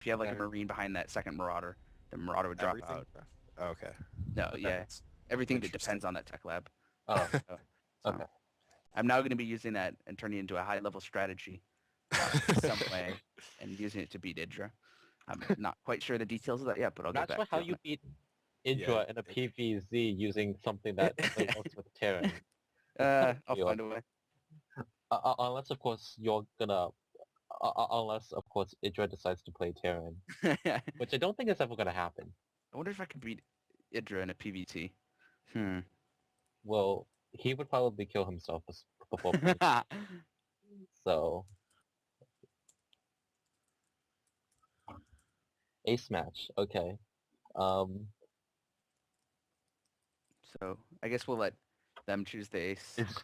If you have like a Okay. Marine behind that second Marauder, the Marauder would drop Everything? out. Okay. No, Okay. yeah, everything that Interesting. depends on that tech lab. Oh, So, okay. so I'm now going to be using that and turning it into a high level strategy some way and using it to beat Idra. I'm not quite sure the details of that yet, but I'll I'm get not sure back to how you on you that. beat Yeah, Indra in a PvZ using something that only works with Terran. It's kind of I'll weird. find a way. Unless, of course, you're gonna... unless, of course, Indra decides to play Terran. I Which I don't think is ever gonna happen. wonder if I could beat Idra in a PvT. Hmm. Well, he would probably kill himself before playing. So... Ace match, okay. Um, So I guess we'll let them choose the ace it's...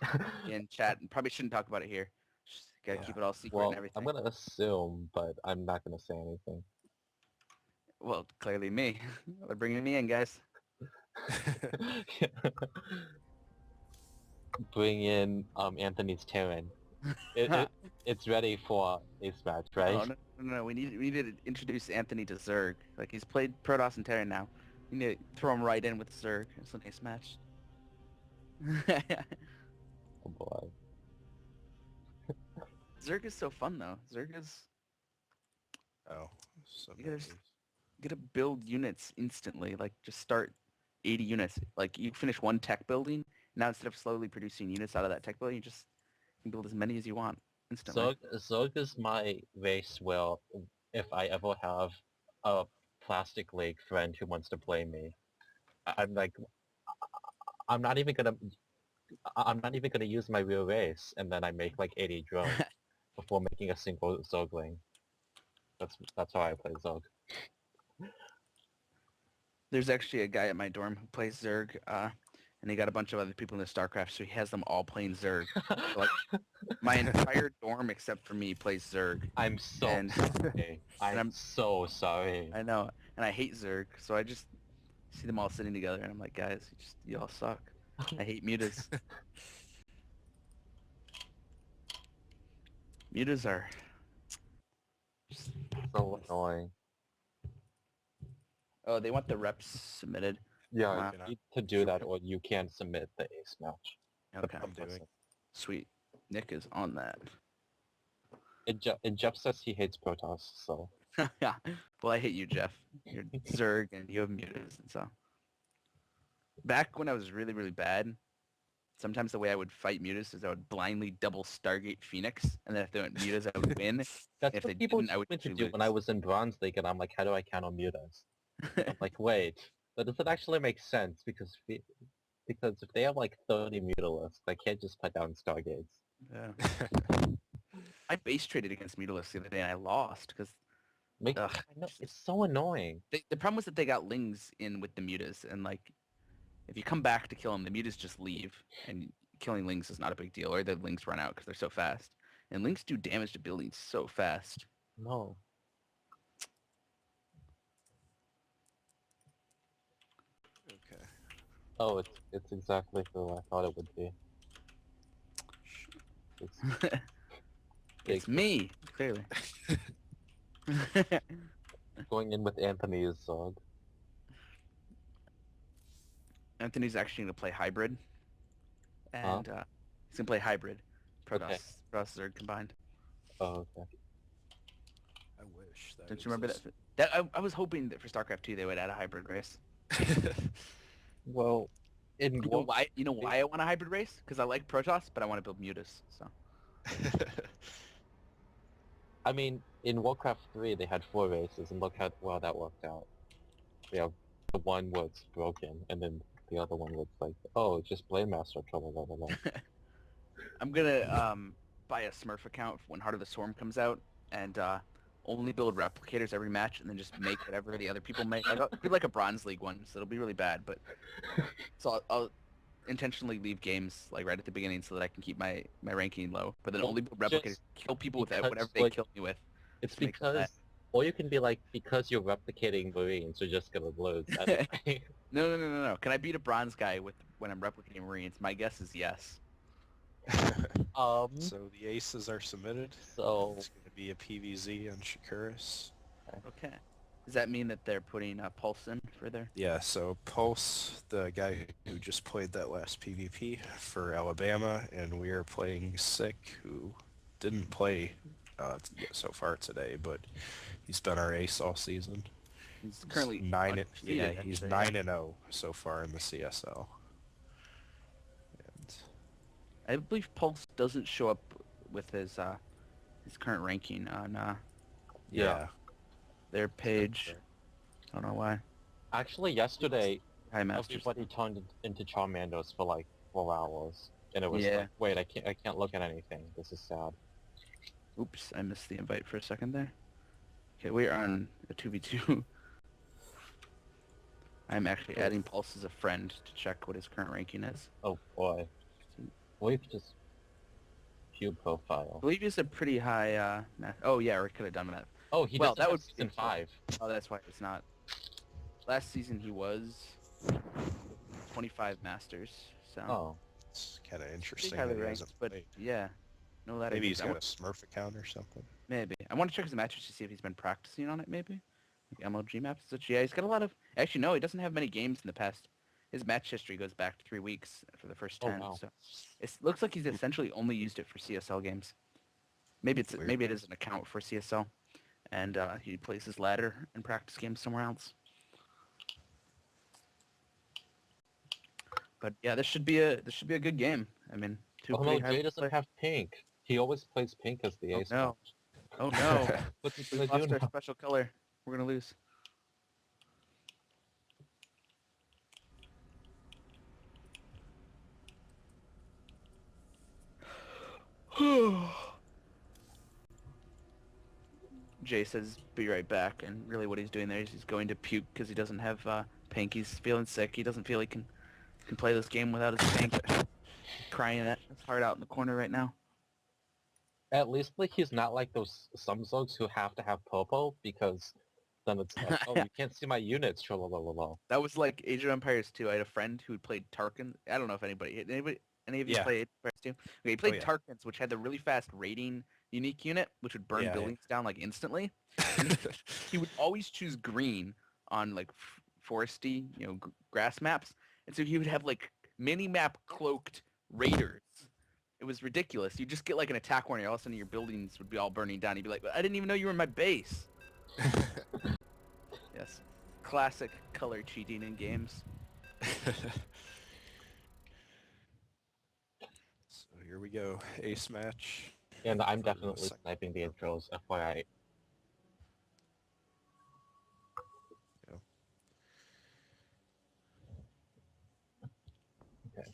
in chat, and probably shouldn't talk about it here. Just gotta Yeah. keep it all secret and well, everything. I'm gonna assume, but I'm not gonna say anything. Well, clearly me. They're bringing me in, guys. Bring in Anthony's Terran. It's ready for Ace match, right? Oh, no. We need to introduce Anthony to Zerg. Like, he's played Protoss and Terran now. We need to throw him right in with Zerg. It's a nice match. Oh boy. Zerg is so fun, though. Zerg is... Oh, so You many. gotta, you gotta build units instantly. Like, just start 80 units. Like, you finish one tech building. Now, instead of slowly producing units out of that tech building, you just can build as many as you want instantly. Zerg is my race where if I ever have a plastic leg friend who wants to play me, I'm like, I'm not even gonna use my real race, and then I make like 80 drones before making a single Zergling. That's how I play Zerg. There's actually a guy at my dorm who plays Zerg, and he got a bunch of other people in the StarCraft, so he has them all playing Zerg. So, like, my entire dorm except for me plays Zerg. I'm so And- sorry. I'm I'm- so sorry. I know, and I hate Zerg, so I just see them all sitting together, and I'm like, guys, you all suck. I hate mutas. Mutas are just... So annoying. Oh, they want the reps submitted. Yeah, Wow. you need to do that or you can't submit the ace match. Okay, I'm doing. sweet. Nick is on that. And Jeff says he hates Protoss, so... Yeah. Well, I hate you, Jeff. You're Zerg, and you have mutas, and so. Back when I was really, really bad, sometimes the way I would fight mutas is I would blindly double Stargate Phoenix, and then if they went mutas, I would win. That's If they what people didn't, I would told me to usually do when I lose. was in Bronze League, and I'm like, how do I counter mutas? I'm like, wait, that doesn't actually make sense, because if they have like 30 mutalisks, they can't just put down Stargates. Yeah. I base traded against Mutalisks the other day, and I lost because I know, it's so annoying. the problem was that they got Lings in with the mutas, and like if you come back to kill them, the mutas just leave, and killing Lings is not a big deal, or the Lings run out because they're so fast. And Lings do damage to buildings so fast. No. Okay. Oh, it's exactly who I thought it would be. It's It's me, clearly. going in with Anthony's Zog. Anthony's actually going to play hybrid, and he's going to play hybrid. Protoss, Okay. Protoss Zerg combined. Oh, okay. I wish that. Don't you remember that? I was hoping that for StarCraft 2 they would add a hybrid race. Well, in You know why? You know why I want a hybrid race? Because I like Protoss, but I want to build mutas. So I mean, in Warcraft 3 they had 4 races, and look how well that worked out. Yeah, the one was broken, and then the other one was like, oh, it's just Blade Master trouble, blah, blah, blah. I'm gonna buy a Smurf account when Heart of the Swarm comes out, and only build replicators every match, and then just make whatever the other people make. Like, I'll do like a Bronze League one, so it'll be really bad. But so I'll intentionally leave games like right at the beginning so that I can keep my ranking low. But then Well, only build replicators, just kill people with because, whatever they like, kill me with. It's Just make them because, or you can be like, because you're replicating Marines, you're just gonna lose. Anyway. No. Can I beat a bronze guy with when I'm replicating Marines? My guess is yes. So the aces are submitted. So It's going to be a PVZ on Shakuris. Okay. Does that mean that they're putting PulSe in for their? Yeah, so PulSe, the guy who just played that last PvP for Alabama, and we are playing Sick, who didn't play so far today, but he's been our ace all season. He's currently Yeah, undefeated, he's actually, 9-0 so far in the CSL. And I believe PulSe doesn't show up with his current ranking on yeah, their page. I don't know why. Actually, yesterday, High Masters. everybody turned into Charmandos for like 4 hours. And it was Yeah. like, wait, I can't look at anything. This is sad. Oops, I missed the invite for a second there. Okay, we are on a 2v2. I'm actually adding PulSe as a friend to check what his current ranking is. Oh boy. We've just view I profile. believe he's a pretty high math. Oh yeah, we could have done math. Oh, he Well, doesn't that have would be season info. 5. Oh, that's why it's not. Last season he was 25 Masters, so Oh. it's kind of pretty interesting highly that he ranked. hasn't But played. yeah, no that Maybe he's I got a want, Smurf account or something. maybe I want to check his matches to see if he's been practicing on it. Maybe like MLG maps. Such yeah, he's got a lot of. Actually, no, he doesn't have many games in the past. His match history goes back 3 weeks for the first Oh, 10. wow. So it looks like he's essentially only used it for CSL games. Maybe Weird. maybe it is an account for CSL, and he plays his ladder and practice games somewhere else. But yeah, this should be a good game. I mean, two Oh no, pretty high Jay doesn't have pink. He always plays pink as the Oh ace. no! Oh no! What's he We've gonna lost do our now? special color. We're gonna lose. Jay says, "Be right back," and really, what he's doing there is he's going to puke because he doesn't have pink. He's feeling sick. He doesn't feel he can play this game without his pink. Crying his heart out in the corner right now. At least like he's not like those some Zogs who have to have purple because then it's like, oh, you can't see my units. Trolololo. That was like Age of Empires 2. I had a friend who played Tarkin. I don't know if any of you Yeah. play Age of Empires 2? Okay, he played yeah. Tarkins, which had the really fast raiding unique unit, which would burn Yeah, yeah. buildings down like instantly. And he would always choose green on like foresty, grass maps. And so he would have like mini map cloaked raiders. It was ridiculous. You just get like an attack warning, all of a sudden your buildings would be all burning down. You'd be like, I didn't even know you were in my base. Yes. Classic color cheating in games. So here we go, ace match. And I'm For the definitely second sniping the group. intros, FYI. Yeah. Okay.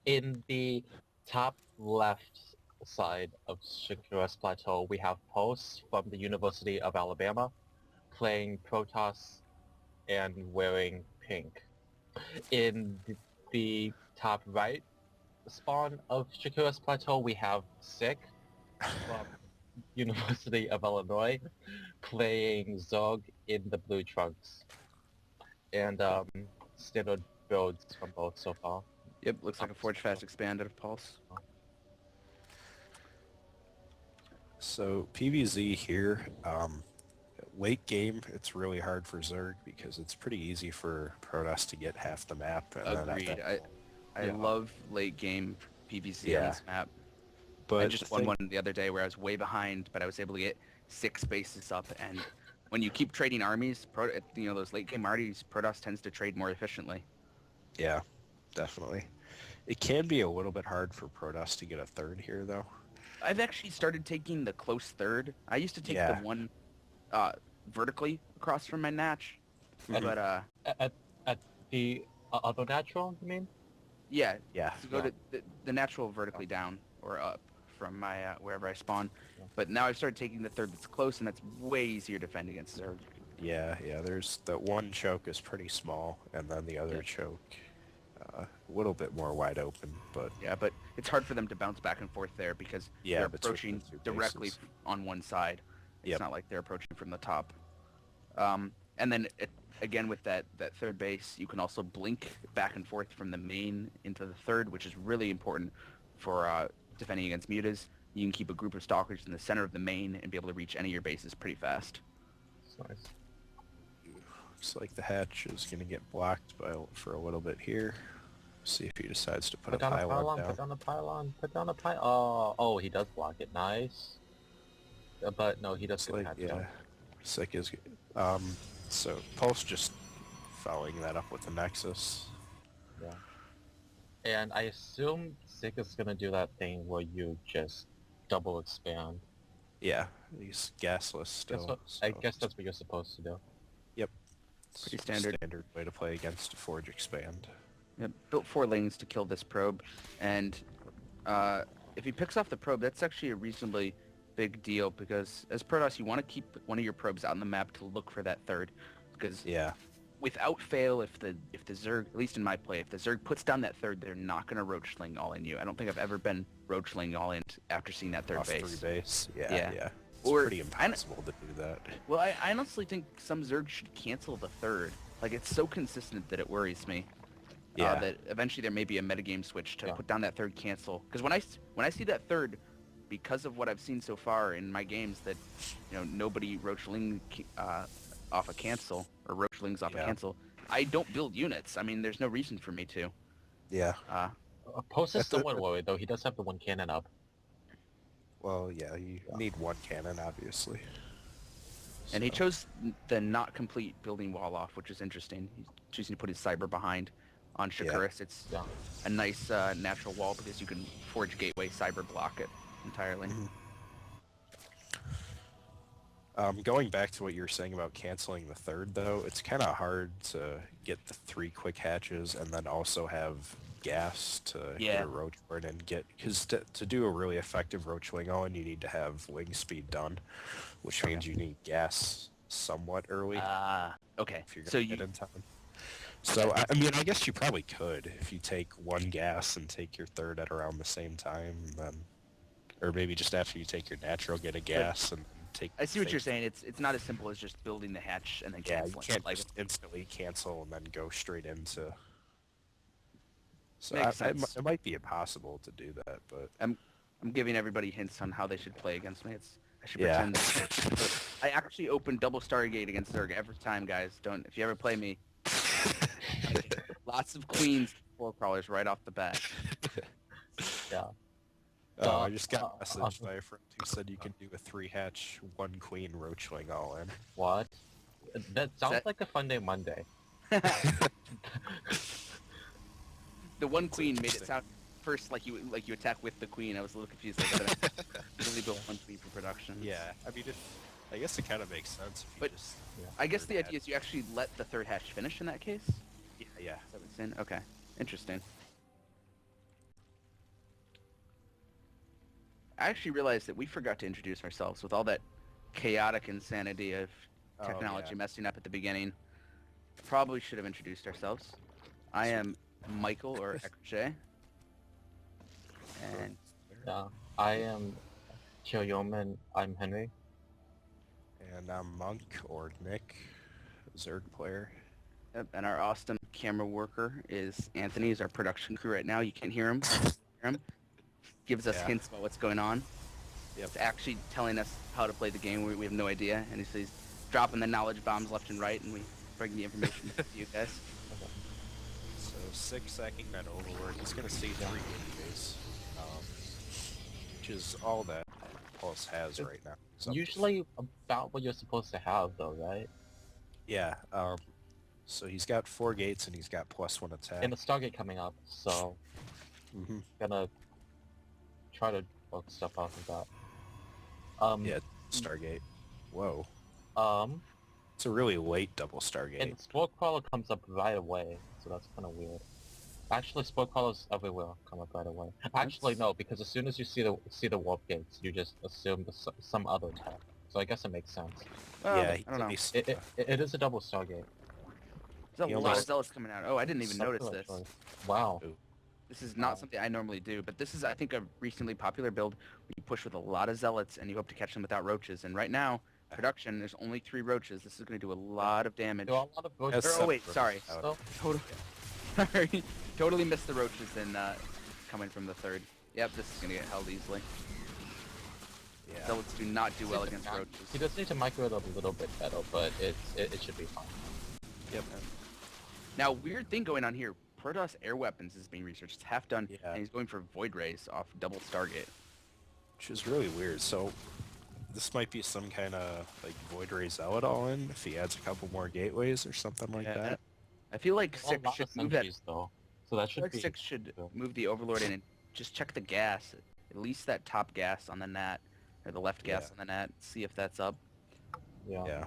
In the top left side of Shakira's Plateau, we have PulSe from the University of Alabama playing Protoss and wearing pink. In the top right spawn of Shakira's Plateau, we have Sick from University of Illinois playing Zog in the blue trunks. And standard builds from both so far. Yep, looks like a Forge Fast expanded of PulSe. So PVZ here, late game, it's really hard for Zerg because it's pretty easy for Protoss to get half the map. And Agreed. Then at I Yeah. love late game PVC on Yeah. this map. but I just won one the other day where I was way behind, but I was able to get 6 bases up. And when you keep trading armies, those late game armies, Protoss tends to trade more efficiently. Yeah, definitely. It can be a little bit hard for Protoss to get a third here, though. I've actually started taking the close third. I used to take the Yeah. one vertically across from my natch, Mhm. but At the other natural, you mean? yeah, Yeah. to go to the natural vertically down or up from my wherever I spawn. Yeah. But now I've started taking the third that's close, and that's way easier to defend against Zerg. Yeah, there's that one choke is pretty small, and then the other Yeah. choke a little bit more wide open, but Yeah, but it's hard for them to bounce back and forth there because Yeah, they're between approaching the two directly bases. on one side. It's Yep. not like they're approaching from the top. And then again with that third base, you can also blink back and forth from the main into the third, which is really important for defending against mutas. You can keep a group of stalkers in the center of the main and be able to reach any of your bases pretty fast. nice. Looks like the hatch is gonna get blocked for a little bit here. See if he decides to put a Put down a pylon pylon, down. put down a pylon, put down a pylon. Oh, he does block it. Nice. But no, he does Looks get like, hatched yeah, down. Sick is so Pulse just following that up with the Nexus. Yeah. And I assume Sick is gonna do that thing where you just double expand. Yeah, he's gasless still. I so guess that's what you're supposed to do. Yep. Pretty It's standard. Standard way to play against a Forge Expand. Yep, built 4 lanes to kill this probe, and if he picks off the probe, that's actually a reasonably big deal because as Protoss, you want to keep one of your probes out on the map to look for that third, because Yeah. without fail, if the Zerg, at least in my play, if the Zerg puts down that third, they're not gonna roach sling all in you. I don't think I've ever been roach sling all in after seeing that third Off base. 3 base. Yeah, Yeah. yeah. It's Or- pretty impossible to do that. Well, I honestly think some Zerg should cancel the third. Like, it's so consistent that it worries me. Yeah. That eventually there may be a metagame switch to Yeah. put down that third cancel. Because when I see that third, because of what I've seen so far in my games, that nobody roachling off a cancel or roachlings off a Yeah. cancel, I don't build units. I mean, there's no reason for me to. Yeah. Post is That's somewhat worried though. He does have the one cannon up. Well, yeah, you need one cannon, obviously. And he So, chose the not complete building wall off, which is interesting. He's choosing to put his cyber behind on Yeah. Shakuris. It's Yeah. a nice natural wall because you can Forge Gateway cyber block it entirely. Mhm. Going back to what you were saying about canceling the third, though, it's kind of hard to get the 3 quick hatches and then also have gas to get Yeah. a roach wing and get... Because to do a really effective roach wing on, you need to have wing speed done, which means you need gas somewhat early Okay. if you're So going to you get in time. So, I mean, I guess you probably could if you take 1 gas and take your third at around the same time, then... Or maybe just after you take your natural, get a gas and take... I see what take- you're saying. It's not as simple as just building the hatch and then Yeah, you canceling. can't Like, just instantly cancel and then go straight into... So Makes sense. it might be impossible to do that, but... I'm giving everybody hints on how they should play against me. I should Yeah. pretend. I actually open double Stargate against Zerg every time, guys. Don't if you ever play me. Lots of queens, 4 crawlers right off the bat. Yeah. I just got a message awesome. by a friend who said you can do a 3-hatch, 1 queen roachling all in. What? That sounds that- like a fun day Monday. The one queen made it interesting. sound first like you attack with the queen. I was a little confused. Like, really built one queen for production. Yeah, I mean, I guess it kind of makes sense if you But just... I guess the third idea is you actually let the third hatch finish in that case. Yeah, yeah. Is that what's in? Okay, interesting. I actually realized that we forgot to introduce ourselves with all that chaotic insanity of Oh, technology yeah. messing up at the beginning. Probably should have introduced ourselves. I am Michael or Ekje. And Yeah. I am Kyoyomen. I'm Henry. And I'm Monk or Nick, Zerg player. yep, and our awesome camera worker is Anthony. He's our production crew right now. You can't hear him. Gives us Yeah. hints about what's going on. Yep. He's actually telling us how to play the game. We have no idea, and he's dropping the knowledge bombs left and right, and we bring the information to you guys. So 6 sacking that overlord. He's gonna see 3 days, which is all that Pulse has right now. It's up to Usually about what you're supposed to have though, right? Yeah, so he's got 4 gates and he's got +1 attack. And the Stargate coming up, so Mhm. gonna try to work stuff off of that. Yeah, Stargate. Whoa. Um, It's a really late double Stargate. and Sport Crawler comes up right away, so that's kind of weird. Actually, Sport Crawlers everywhere come up right away. Actually, no, because as soon as you see the warp gates, you just assume some other attack. So I guess it makes sense. Yeah, I don't know. It is a double Stargate. There's he a lot of almost- zealots coming out. Oh, I didn't even notice Something this. like- Wow. This is not Wow. something I normally do, but this is, I think, a recently popular build where you push with a lot of zealots and you hope to catch them without roaches. And right now, production, there's only 3 roaches. This is going to do a lot of damage. There are a lot of Has Oh, wait, separate sorry. out. So, Totally, sorry, totally missed the roaches and coming from the third. Yep, this is going to get held easily. Yeah. Zealots do not do well against He roaches. does need to micro it a little bit better, but it should be fine. Yep. Now, weird thing going on here. Protoss air weapons is being researched. It's half done, Yeah. and he's going for Void Rays off double Stargate. Which is really weird. So this might be some kind of like Void Ray Zealot all in if he adds a couple more gateways or something like Yeah. that. I feel like Well, a Six lot should of move that. sentries though, so that I feel should like be. Six should good. move the Overlord in and just check the gas. At least that top gas on the net, or the left gas Yeah. on the net. See if that's up. Yeah. Yeah.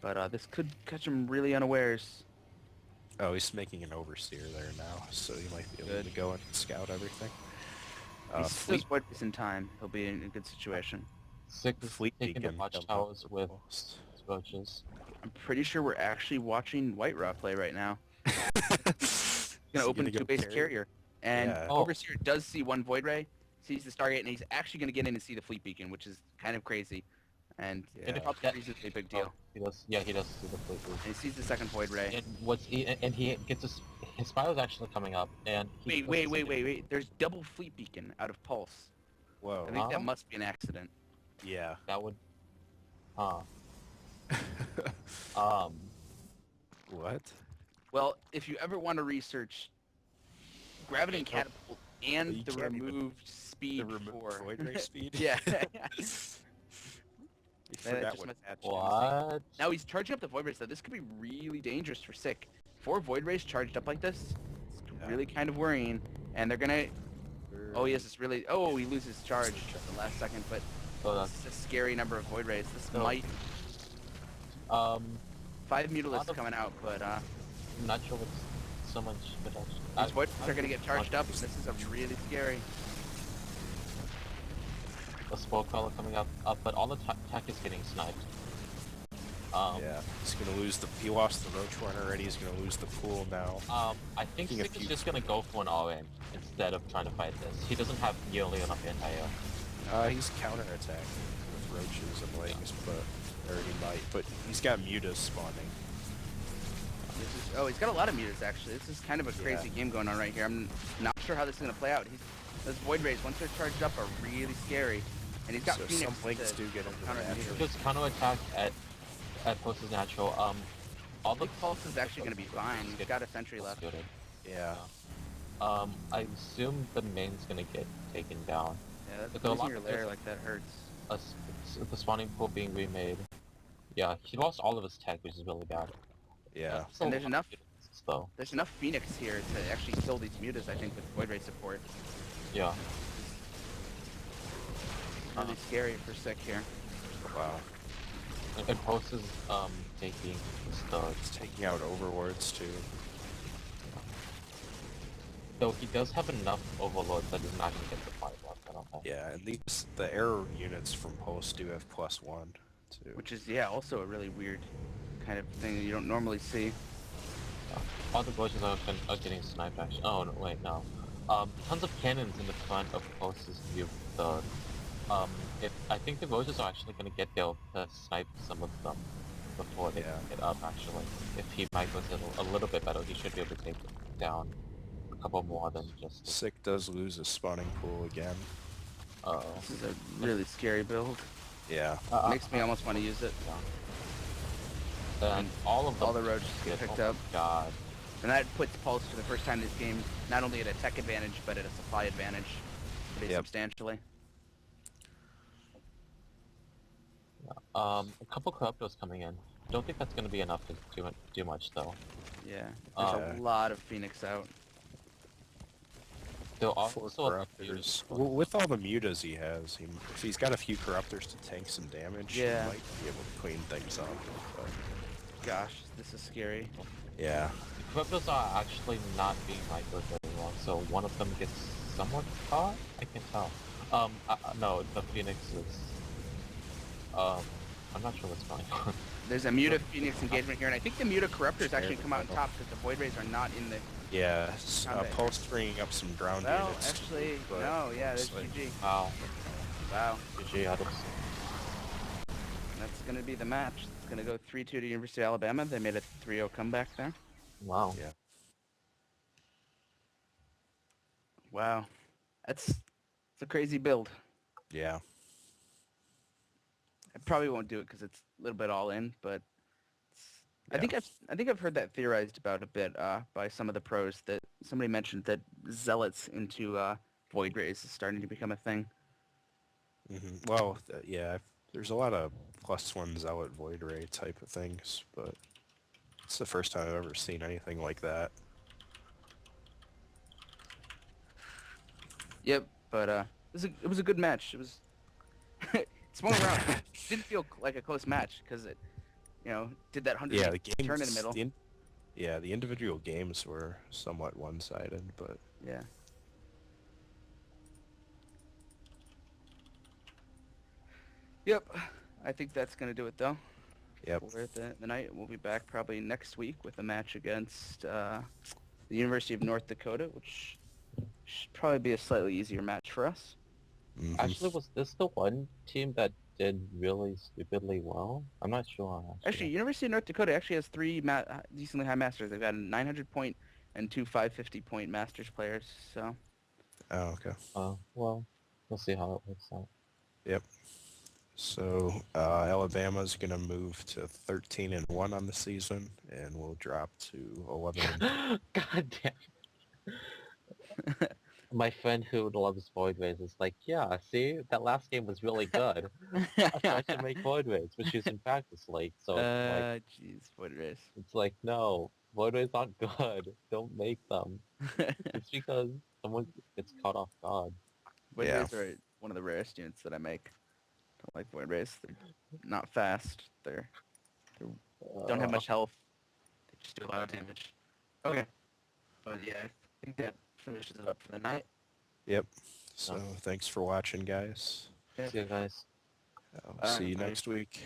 But this could catch him really unawares. Oh, he's making an overseer there now, so he might be able Good. to go and scout everything. He Fleet, does Void Rays in time. He'll be in a good situation. Six is Fleet taking the Beacon. watchtowers with Post. roaches. I'm pretty sure we're actually watching White Raw play right now. He's Gonna open go two-base carrier. And Yeah. Oh. Overseer does see one Void Ray, sees the Stargate, and he's actually gonna get in and see the Fleet Beacon, which is kind of crazy. And Yeah. probably Yeah. reasonably big deal. Oh, he does. Yeah, he does see the fleet. And he sees the second Void Ray. And he gets his spiral's actually coming up, and he Wait. There's double Fleet Beacon out of Pulse. Whoa. I think that Huh? must be an accident. Yeah. That would. Um. What? Well, if you ever want to research Gravity and Oh. Catapult and You the can't even- removed speed The remote for... Void Ray speed? Yeah. You That forgot just what must- patch What? Now he's charging up the Void Rays, so this could be really dangerous for Sick. 4 Void Rays charged up like this, it's Yeah. really kind of worrying. And they're gonna... Oh, he has this really... Oh, he loses charge at the last second, but So that's this is a scary number of Void Rays. This No. might... 5 Lot Mutilisks of- coming out, but I'm not sure what's so much. But these Void Rays are gonna get charged up, and this is a really scary... A spore crawler coming up, but all the tech is getting sniped. Yeah. He's gonna lose the. He lost the Roach one already. He's gonna lose the pool now. I think Taking a Sick is few just gonna go for an all-in instead of trying to fight this. He doesn't have nearly enough anti-air. He's counterattacking with roaches and legs, but or he might. But he's got mutas spawning. Oh, he's got a lot of mutas actually. This is kind of a crazy game going on right here. I'm not sure how this is gonna play out. Those Void Rays, once they're charged up, are really scary. And he's got So Phoenix some links to do get into the counter the natural. mutas. Just counterattack at Pulse's natural. All I the think Pulse is actually gonna be fine. He's got a sentry left. Good. Yeah. I assume the main's gonna get taken down. Yeah, But there are a losing lot your of lair things- like that hurts. The spawning pool being remade. Yeah, he lost all of his tech, which is really bad. Yeah. Still And there's a lot enough- of units, though. There's enough Phoenix here to actually kill these mutas, I think, with Void Ray support. Yeah. Really scary for Sick here. Wow. And Pulse is taking the He's taking out overlords too. though he does have enough overlords that he's not gonna get the fight left, I don't think. Yeah, and the arrow units from Pulse do have +1 too. Which is, yeah, also a really weird kind of thing that you don't normally see. All the roaches are getting sniped actually. Oh no, wait, no. Tons of cannons in the front of Pulse's view. I think the roaches are actually gonna get there to snipe some of them before they Yeah. get up actually. If he micros it a little bit better, he should be able to take down a couple more than just Sick does lose his spawning pool again. This is a really scary build. Yeah. Makes me almost want to use it. and all of them All the roaches get picked up. God. And that puts Pulse for the first time in this game, not only at a tech advantage, but at a supply advantage pretty Yep. substantially. A couple corruptors coming in. Don't think that's gonna be enough to do much though. Yeah, there's a lot of Phoenix out. There are 4 also a corruptors. Well, with all the mutas he has, if he's got a few corruptors to tank some damage, Yeah. he might be able to clean things up. But, Gosh, this is scary. yeah. The corruptors are actually not being microed very well, so one of them gets somewhat caught? I can tell. No, the Phoenix is... I'm not sure what's going on. There's a Muta Phoenix engagement here, and I think the Muta Corruptors actually come out on top because the Void Rays are not in the... Yeah, Combat. Pulse bringing up some ground Well, units. actually, but no, yeah, there's it's like- GG. Wow. Wow, GG, that's going to be the match. It's going to go 3-2 to University of Alabama. They made a 3-0 comeback there. Wow. Yeah. Wow. It's a crazy build. Yeah. I probably won't do it because it's a little bit all in, but I Yeah. think I've heard that theorized about a bit by some of the pros. That somebody mentioned that zealots into void rays is starting to become a thing. Well, yeah, there's a lot of +1 zealot void ray type of things, but it's the first time I've ever seen anything like that. Yep, but it was a good match. It was it swung around. Didn't feel like a close match because it did that 100 Yeah, the turn in the games, middle. yeah, the individual games were somewhat one-sided, but Yeah. Yep. I think that's gonna do it though yep. for the night. We'll be back probably next week with a match against the University of North Dakota, which should probably be a slightly easier match for us. Actually, was this the one team that did really stupidly well? I'm not sure, Actually, actually. University of North Dakota actually has three decently high masters. They've got a 900 point and two 550 point masters players. So Oh, okay. Well, we'll see how it works out. Yep. So Alabama's gonna move to 13-1 on the season, and we'll drop to 11. God damn. My friend who loves Void Rays is like, yeah, see, that last game was really good. So I should make Void Rays, which is in practice league. So jeez, what it is. it's like, no, Void Rays aren't good. Don't make them. It's because someone gets caught off guard. Void Yeah. rays are one of the rarest units that I make. Don't like void rays. They're not fast. They don't have Uh, much health. They just do a lot of damage. Okay, but yeah, I think that finishes it up for the night. Yep. So thanks for watching, guys. Yeah. see you guys. I'll see you bye. next week.